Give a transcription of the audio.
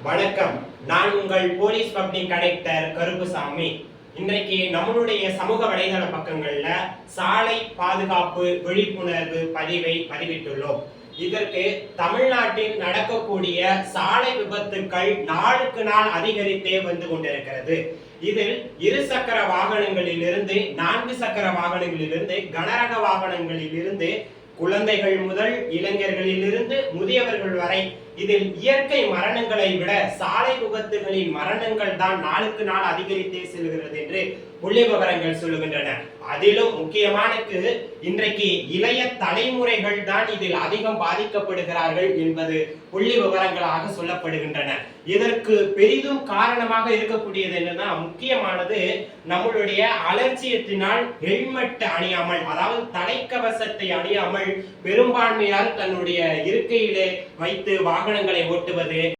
வணக்கம். நான் உங்கள் போலீஸ் பப்ளிக் கனெக்டர் கருப்புசாமி. இன்றைக்கு நம்மளுடைய சமூக வலைதள பக்கங்கள்ல சாலை பாதுகாப்பு விழிப்புணர்வு பதிவை பதிவிட்டுள்ளோம். இதற்கு தமிழ்நாட்டில் நடக்கக்கூடிய சாலை விபத்துக்கள் நாளுக்கு நாள் அதிகரித்தே வந்து கொண்டிருக்கிறது. இதில் இருசக்கர வாகனங்களிலிருந்து 4 சக்கர வாகனங்களிலிருந்து கனரக வாகனங்களிலிருந்து குழந்தைகள் முதல் இளைஞர்களிலிருந்து முதியவர்கள் வரை இதில் இயற்கை மரணங்களை விட சாலை விபத்துகளின் மரணங்கள் தான் நாளுக்கு நாள் அதிகரித்தே செல்கிறது என்று புள்ளி விவரங்கள் சொல்லுகின்றன. அதிலும் முக்கியமானது இன்றைக்கு இளைய தலைமுறைகள் தான் இதில் அதிகம் பாதிக்கப்படுகிறார்கள் என்பது புள்ளி விவரங்களாக சொல்லப்படுகின்றன. இதற்கு பெரிதும் காரணமாக இருக்கக்கூடியது என்னன்னா, முக்கியமானது நம்மளுடைய அலட்சியத்தினால் ஹெல்மெட் அணியாமல், அதாவது தலைக்கவசத்தை அணியாமல் பெரும்பான்மையார் தன்னுடைய இருக்கையிலே வைத்து வாகனங்களை ஓட்டுவது,